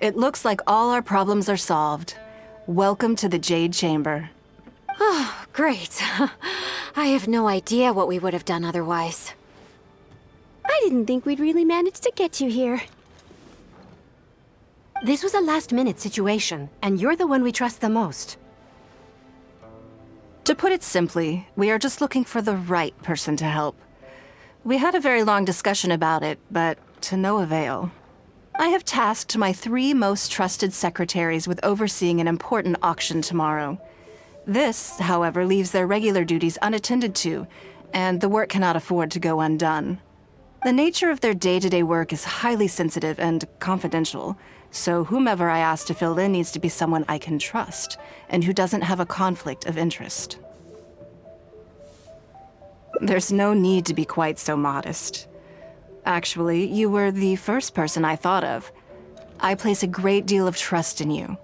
It looks like all our problems are solved. Welcome to the Jade Chamber. Oh, great. I have no idea what we would have done otherwise. I didn't think we'd really manage to get you here. This was a last-minute situation, and you're the one we trust the most. To put it simply, we are just looking for the right person to help. We had a very long discussion about it, but to no avail. I have tasked my 3 most trusted secretaries with overseeing an important auction tomorrow. This, however, leaves their regular duties unattended to, and the work cannot afford to go undone. The nature of their day-to-day work is highly sensitive and confidential, so whomever I ask to fill in needs to be someone I can trust, and who doesn't have a conflict of interest. There's no need to be quite so modest. Actually, you were the first person I thought of. I place a great deal of trust in you.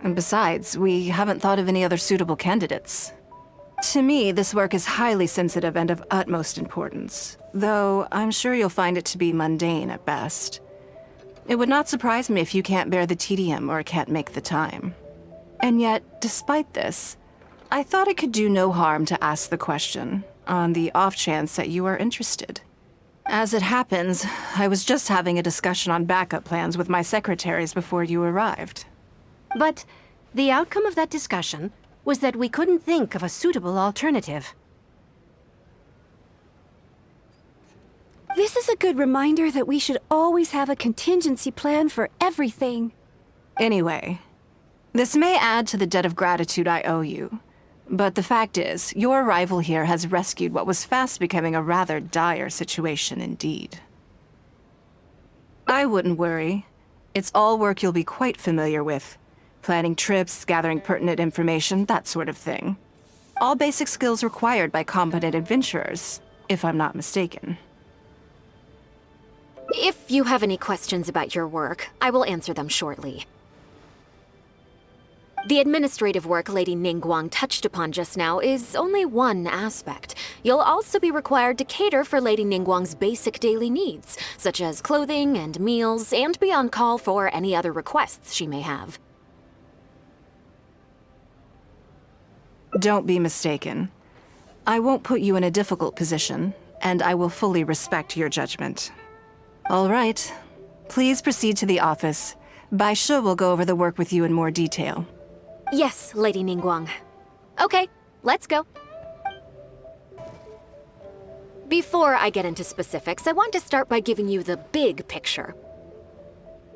And besides, we haven't thought of any other suitable candidates. To me, this work is highly sensitive and of utmost importance, though I'm sure you'll find it to be mundane at best. It would not surprise me if you can't bear the tedium or can't make the time. And yet, despite this, I thought it could do no harm to ask the question, on the off chance that you are interested. As it happens, I was just having a discussion on backup plans with my secretaries before you arrived. But the outcome of that discussion was that we couldn't think of a suitable alternative. This is a good reminder that we should always have a contingency plan for everything. Anyway, this may add to the debt of gratitude I owe you, but the fact is, your arrival here has rescued what was fast becoming a rather dire situation indeed. I wouldn't worry. It's all work you'll be quite familiar with. Planning trips, gathering pertinent information, that sort of thing. All basic skills required by competent adventurers, if I'm not mistaken. If you have any questions about your work, I will answer them shortly. The administrative work Lady Ningguang touched upon just now is only one aspect. You'll also be required to cater for Lady Ningguang's basic daily needs, such as clothing and meals, and be on call for any other requests she may have. Don't be mistaken. I won't put you in a difficult position, and I will fully respect your judgment. All right. Please proceed to the office. Bai Shi will go over the work with you in more detail. Yes, Lady Ningguang. Okay, let's go. Before I get into specifics, I want to start by giving you the big picture.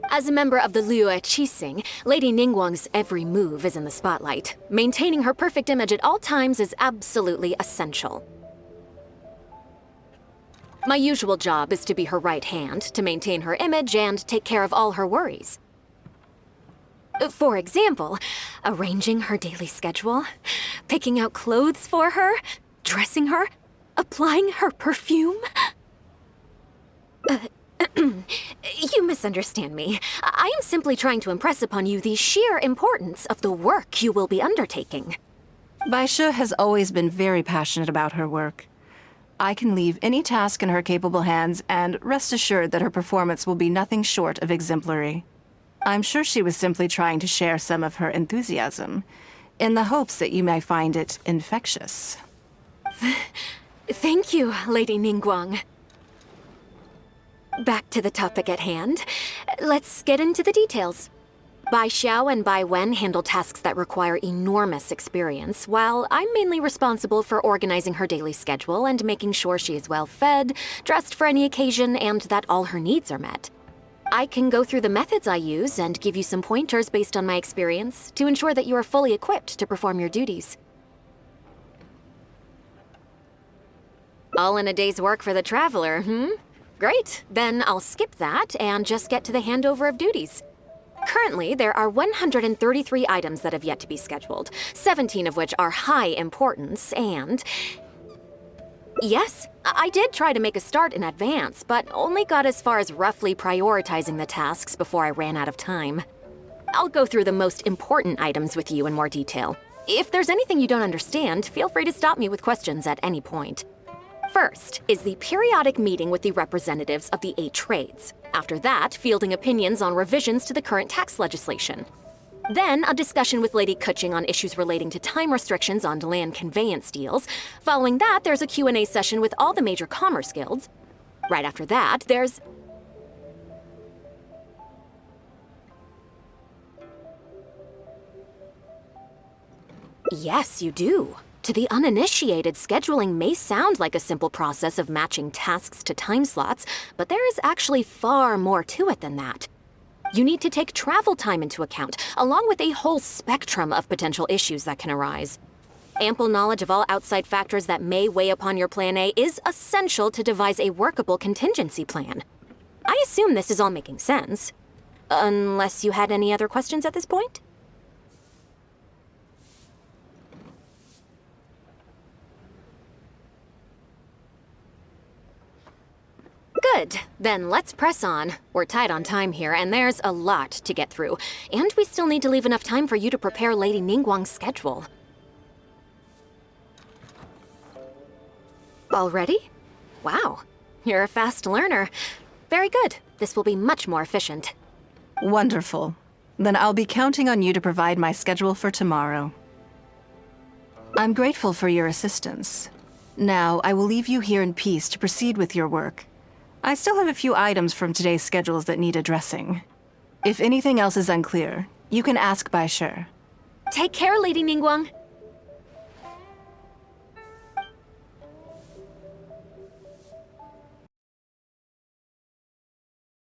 As a member of the Liyue Qixing, Lady Ningguang's every move is in the spotlight. Maintaining her perfect image at all times is absolutely essential. My usual job is to be her right hand, to maintain her image and take care of all her worries. For example, arranging her daily schedule, picking out clothes for her, dressing her, applying her perfume. You misunderstand me. I am simply trying to impress upon you the sheer importance of the work you will be undertaking. Bai Shi has always been very passionate about her work. I can leave any task in her capable hands and rest assured that her performance will be nothing short of exemplary. I'm sure she was simply trying to share some of her enthusiasm, in the hopes that you may find it infectious. Thank you, Lady Ningguang. Back to the topic at hand. Let's get into the details. Bai Xiao and Bai Wen handle tasks that require enormous experience, while I'm mainly responsible for organizing her daily schedule and making sure she is well fed, dressed for any occasion, and that all her needs are met. I can go through the methods I use and give you some pointers based on my experience to ensure that you are fully equipped to perform your duties. All in a day's work for the traveler, Great, then I'll skip that and just get to the handover of duties. Currently, there are 133 items that have yet to be scheduled, 17 of which are high importance, and... Yes, I did try to make a start in advance, but only got as far as roughly prioritizing the tasks before I ran out of time. I'll go through the most important items with you in more detail. If there's anything you don't understand, feel free to stop me with questions at any point. First is the periodic meeting with the representatives of the 8 trades. After that, fielding opinions on revisions to the current tax legislation. Then, a discussion with Lady Kuching on issues relating to time restrictions on land conveyance deals. Following that, there's a Q&A session with all the major commerce guilds. Right after that, there's... Yes, you do. To the uninitiated, scheduling may sound like a simple process of matching tasks to time slots, but there is actually far more to it than that. You need to take travel time into account, along with a whole spectrum of potential issues that can arise. Ample knowledge of all outside factors that may weigh upon your Plan A is essential to devise a workable contingency plan. I assume this is all making sense. Unless you had any other questions at this point? Good. Then let's press on. We're tight on time here, and there's a lot to get through. And we still need to leave enough time for you to prepare Lady Ningguang's schedule. Already? Wow. You're a fast learner. Very good. This will be much more efficient. Wonderful. Then I'll be counting on you to provide my schedule for tomorrow. I'm grateful for your assistance. Now, I will leave you here in peace to proceed with your work. I still have a few items from today's schedules that need addressing. If anything else is unclear, you can ask Bai Shi. Take care, Lady Ningguang.